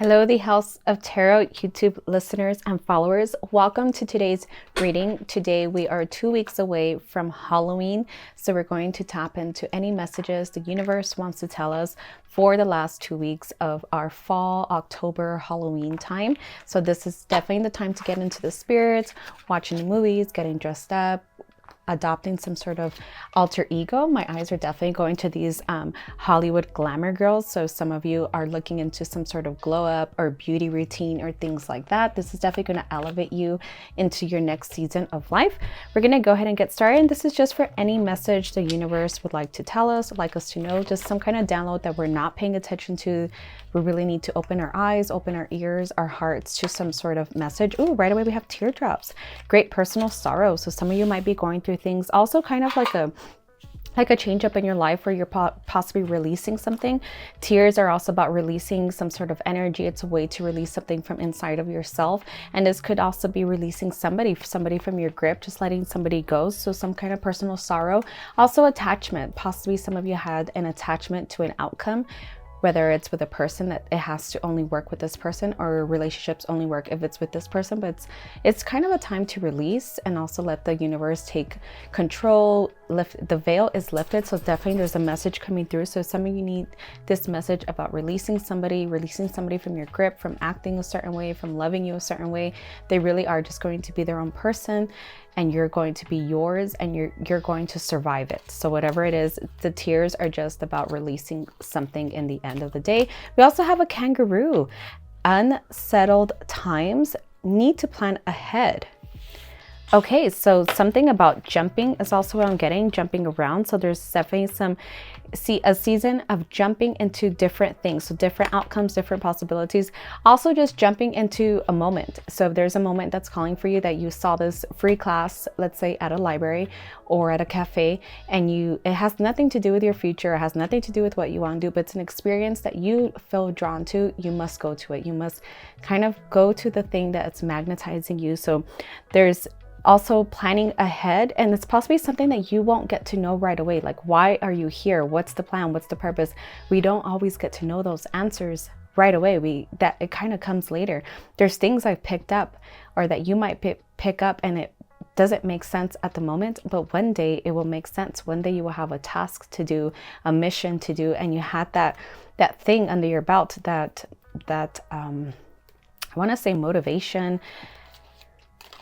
Hello, the House of Tarot YouTube listeners and followers. Welcome to today's reading. Today we are 2 weeks away from Halloween, so we're going to tap into any messages the universe wants to tell us for the last 2 weeks of our fall, October, Halloween time. So this is definitely the time to get into the spirits, watching the movies, getting dressed up, adopting some sort of alter ego. My eyes are definitely going to these Hollywood glamour girls. So some of you are looking into some sort of glow up or beauty routine or things like that. This is definitely going to elevate you into your next season of life. We're going to go ahead and get started. And this is just for any message the universe would like to tell us, would like us to know, just some kind of download that we're not paying attention to. We really need to open our eyes, open our ears, our hearts to some sort of message. Ooh, right away we have teardrops. Great personal sorrow. So some of you might be going through things, also kind of like a change up in your life where you're possibly releasing something. Tears are also about releasing some sort of energy. It's a way to release something from inside of yourself. And this could also be releasing somebody from your grip, just letting somebody go. So some kind of personal sorrow. Also attachment. Possibly some of you had an attachment to an outcome, whether it's with a person that it has to only work with this person, or relationships only work if it's with this person. But it's kind of a time to release and also let the universe take control. The veil is lifted. So definitely there's a message coming through. So some of you need this message about releasing somebody from your grip, from acting a certain way, from loving you a certain way. They really are just going to be their own person, and you're going to be yours, and you're going to survive it. So whatever it is, the tears are just about releasing something in the end of the day. We also have a kangaroo. Unsettled times, need to plan ahead. Okay, so something about jumping is also what I'm getting, jumping around. So there's definitely a season of jumping into different things. So different outcomes, different possibilities. Also just jumping into a moment. So if there's a moment that's calling for you, that you saw this free class, let's say at a library or at a cafe, and it has nothing to do with your future, it has nothing to do with what you want to do, but it's an experience that you feel drawn to, you must go to it. You must kind of go to the thing that's magnetizing you. So there's also planning ahead, and it's possibly something that you won't get to know right away. Like, why are you here? What's the plan? What's the purpose? We don't always get to know those answers right away. That it kind of comes later. There's things I've picked up, or that you might pick up, and it doesn't make sense at the moment, but one day it will make sense. One day you will have a task to do, a mission to do, and you had that thing under your belt, that I want to say motivation,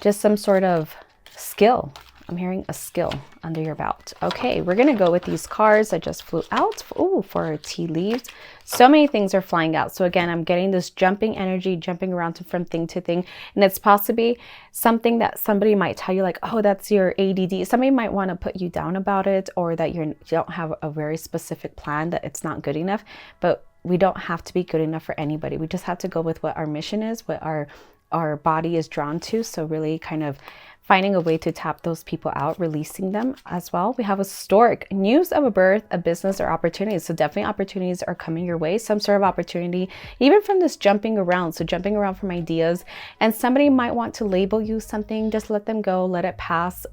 just some sort of skill. I'm hearing a skill under your belt. Okay, we're gonna go with these cards that just flew out. Ooh, for our tea leaves. So many things are flying out. So again, I'm getting this jumping energy, jumping around from thing to thing. And it's possibly something that somebody might tell you, like, oh, that's your ADD. Somebody might want to put you down about it, or that you don't have a very specific plan, that it's not good enough. But we don't have to be good enough for anybody. We just have to go with what our mission is, what our body is drawn to. So really kind of finding a way to tap those people out, releasing them as well. We have a stork, news of a birth, a business, or opportunities. So definitely opportunities are coming your way, some sort of opportunity, even from this jumping around. So jumping around from ideas, and somebody might want to label you something. Just let them go, let it pass.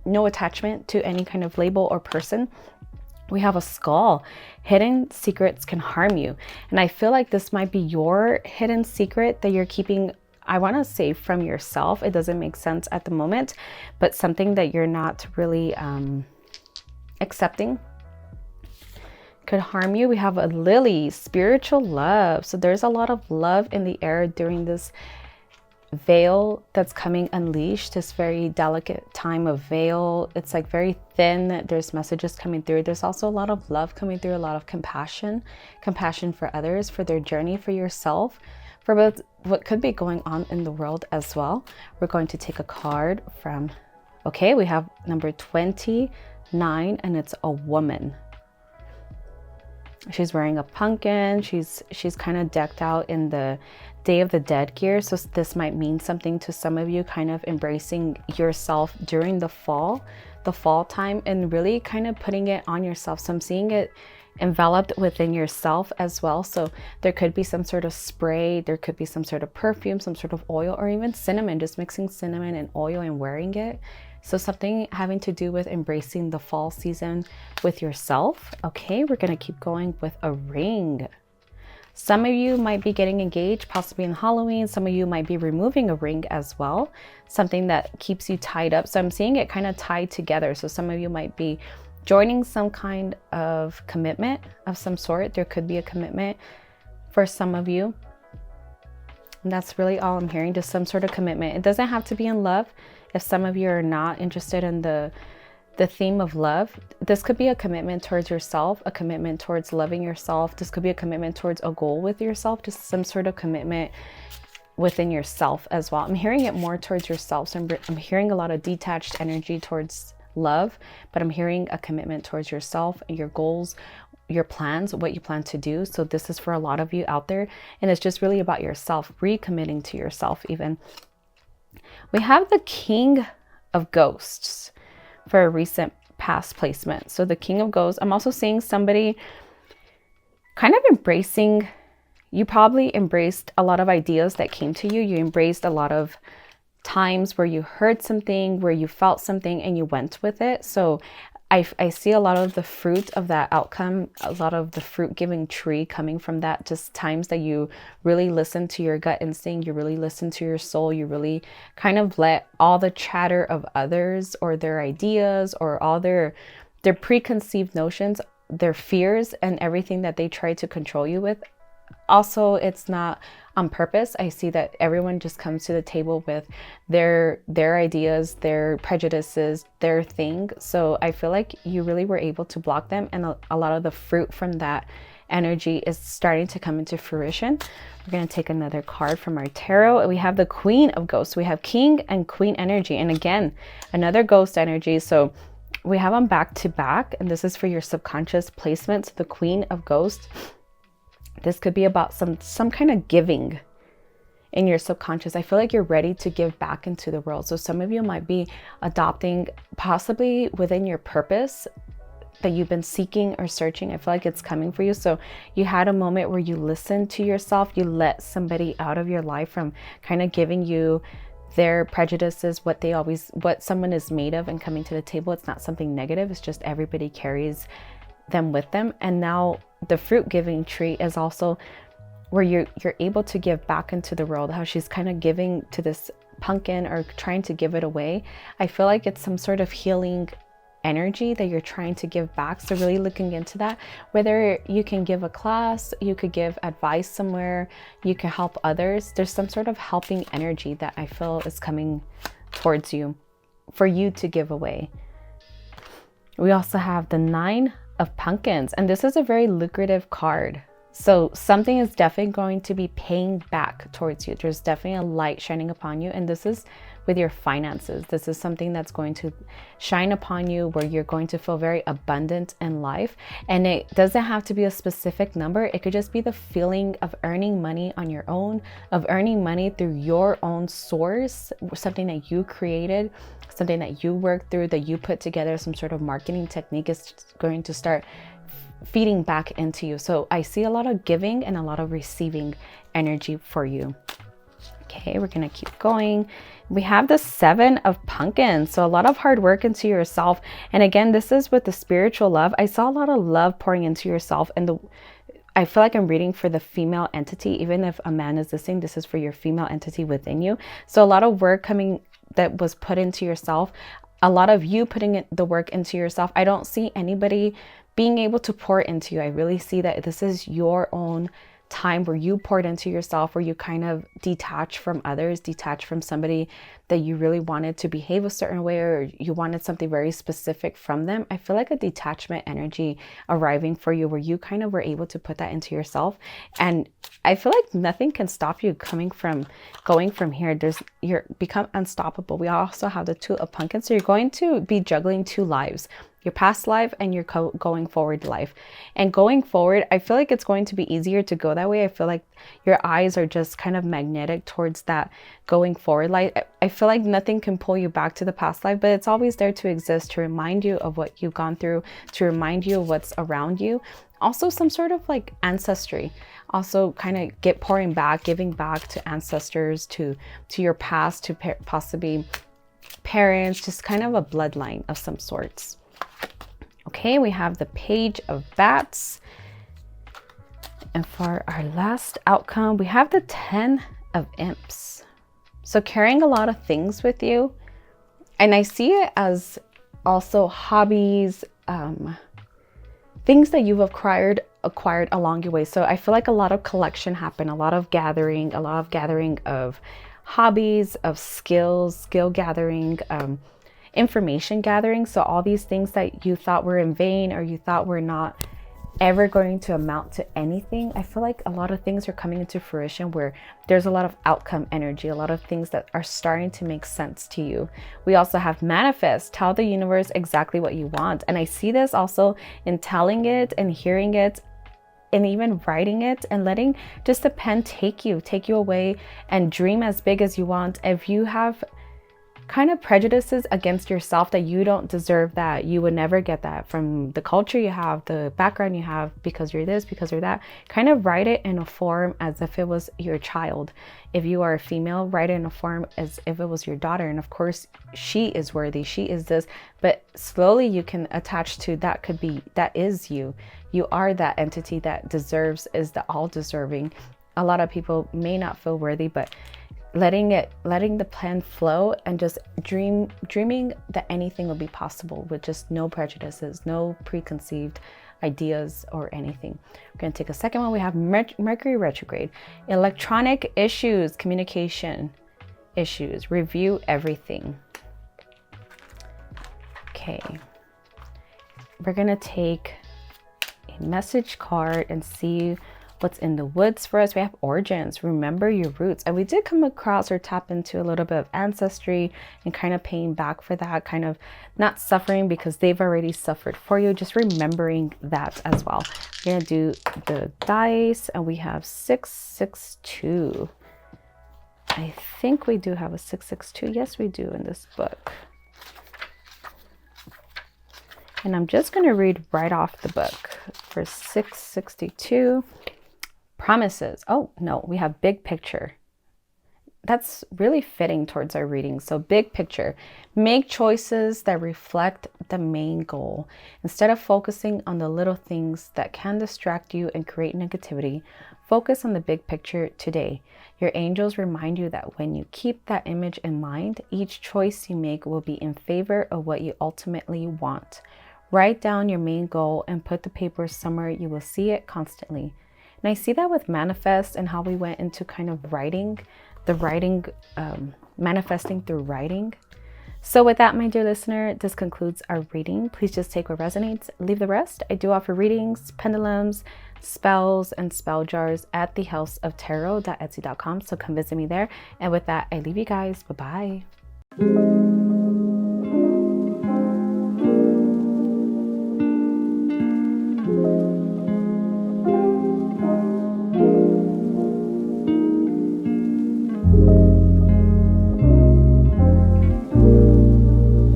No attachment to any kind of label or person. We have a skull. Hidden secrets can harm you. And I feel like this might be your hidden secret that you're keeping, I want to say, from yourself. It doesn't make sense at the moment, but something that you're not really accepting could harm you. We have a lily, spiritual love. So there's a lot of love in the air during this veil that's coming unleashed, this very delicate time of veil. It's like very thin. There's messages coming through. There's also a lot of love coming through, a lot of compassion for others, for their journey, for yourself, for both what could be going on in the world as well. We're going to take a card from, okay, we have number 29, and it's a woman. She's wearing a pumpkin. She's kind of decked out in the Day of the Dead gear. So this might mean something to some of you, kind of embracing yourself during the fall time, and really kind of putting it on yourself. So I'm seeing it enveloped within yourself as well. So there could be some sort of spray, there could be some sort of perfume, some sort of oil, or even cinnamon, just mixing cinnamon and oil and wearing it. So something having to do with embracing the fall season with yourself. Okay, we're gonna keep going with a ring. Some of you might be getting engaged, possibly in Halloween. Some of you might be removing a ring as well, something that keeps you tied up. So I'm seeing it kind of tied together. So some of you might be joining some kind of commitment of some sort. There could be a commitment for some of you. And that's really all I'm hearing, just some sort of commitment. It doesn't have to be in love. If some of you are not interested in the theme of love, this could be a commitment towards yourself, a commitment towards loving yourself. This could be a commitment towards a goal with yourself, just some sort of commitment within yourself as well. I'm hearing it more towards yourself. So I'm hearing a lot of detached energy towards love, but I'm hearing a commitment towards yourself and your goals, your plans, what you plan to do. So this is for a lot of you out there, and it's just really about yourself, recommitting to yourself. Even we have the King of Ghosts for a recent past placement. So the King of Ghosts, I'm also seeing somebody kind of embracing, you probably embraced a lot of ideas that came to you. You embraced a lot of times where you heard something, where you felt something and you went with it. So I see a lot of the fruit of that outcome, a lot of the fruit giving tree coming from that, just times that you really listen to your gut instinct, you really listen to your soul, you really kind of let all the chatter of others or their ideas or all their preconceived notions, their fears and everything that they try to control you with. Also, it's not on purpose. I see that everyone just comes to the table with their ideas, their prejudices, their thing. So I feel like you really were able to block them, and a lot of the fruit from that energy is starting to come into fruition. We're going to take another card from our tarot. We have the Queen of Ghosts. We have King and Queen energy, and again, another ghost energy. So we have them back to back, and this is for your subconscious placements. The Queen of Ghosts. This could be about some kind of giving in your subconscious. I feel like you're ready to give back into the world. So some of you might be adopting, possibly within your purpose that you've been seeking or searching. I feel like it's coming for you. So you had a moment where you listened to yourself. You let somebody out of your life from kind of giving you their prejudices, what someone is made of, and coming to the table. It's not something negative. It's just everybody carries them with them. And now the fruit giving tree is also where you're able to give back into the world, how she's kind of giving to this pumpkin or trying to give it away. I feel like it's some sort of healing energy that you're trying to give back. So really looking into that, whether you can give a class, you could give advice somewhere, you can help others. There's some sort of helping energy that I feel is coming towards you for you to give away. We also have the Nine of Pumpkins, and this is a very lucrative card. So something is definitely going to be paying back towards you. There's definitely a light shining upon you, and this is with your finances. This is something that's going to shine upon you where you're going to feel very abundant in life. And it doesn't have to be a specific number. It could just be the feeling of earning money on your own, of earning money through your own source, something that you created, something that you worked through, that you put together, some sort of marketing technique is going to start feeding back into you. So I see a lot of giving and a lot of receiving energy for you. Okay, we're gonna keep going. We have the Seven of Pumpkins. So a lot of hard work into yourself. And again, this is with the spiritual love. I saw a lot of love pouring into yourself, and I feel like I'm reading for the female entity. Even if a man is listening, this is for your female entity within you. So a lot of work that was put into yourself, a lot of you putting the work into yourself. I don't see anybody being able to pour into you. I really see that this is your own time where you poured into yourself, where you kind of detach from others, detach from somebody that you really wanted to behave a certain way, or you wanted something very specific from them. I feel like a detachment energy arriving for you where you kind of were able to put that into yourself. And I feel like nothing can stop you going from here. You're become unstoppable. We also have the Two of Pumpkins. So you're going to be juggling two lives, your past life and your going forward life. And going forward, I feel like it's going to be easier to go that way. I feel like your eyes are just kind of magnetic towards that going forward life. I feel like nothing can pull you back to the past life, but it's always there to exist, to remind you of what you've gone through, to remind you of what's around you. Also some sort of like ancestry, also kind of giving back to ancestors, to your past, to possibly parents, just kind of a bloodline of some sorts. Okay, we have the Page of Bats. And for our last outcome, we have the 10 of Imps. So carrying a lot of things with you. And I see it as also hobbies, things that you've acquired along your way. So I feel like a lot of collection happened, a lot of gathering of hobbies, of skills, skill gathering, information gathering. So all these things that you thought were in vain or you thought were not ever going to amount to anything, I feel like a lot of things are coming into fruition where there's a lot of outcome energy, a lot of things that are starting to make sense to you. We also have manifest, tell the universe exactly what you want. And I see this also in telling it and hearing it and even writing it and letting just the pen take you away and dream as big as you want. If you have kind of prejudices against yourself that you don't deserve that, you would never get that from the culture you have, the background you have, because you're this, because you're that, kind of write it in a form as if it was your child. If you are a female, write it in a form as if it was your daughter. And of course, she is worthy, she is this, but slowly you can attach to that could be, that is you. You are that entity that deserves, is the all deserving. A lot of people may not feel worthy, but letting the plan flow and just dreaming that anything will be possible with just no prejudices, no preconceived ideas or anything. We're going to take a second one. We have Mercury retrograde, electronic issues, communication issues, review everything. Okay, we're going to take a message card and see what's in the woods for us. We have origins, remember your roots. And we did come across or tap into a little bit of ancestry and kind of paying back for that, kind of not suffering because they've already suffered for you, just remembering that as well. We're gonna do the dice and we have 662. I think we do have a 662. Yes, we do in this book. And I'm just going to read right off the book for 662. Promises. Oh, no, we have big picture. That's really fitting towards our reading. So big picture, make choices that reflect the main goal. Instead of focusing on the little things that can distract you and create negativity, focus on the big picture today. Your angels remind you that when you keep that image in mind, each choice you make will be in favor of what you ultimately want. Write down your main goal and put the paper somewhere you will see it constantly. And I see that with manifest and how we went into kind of writing, manifesting through writing. So with that, my dear listener, this concludes our reading. Please just take what resonates, leave the rest. I do offer readings, pendulums, spells, and spell jars at thehouseoftarot.etsy.com. So come visit me there. And with that, I leave you guys. Bye-bye.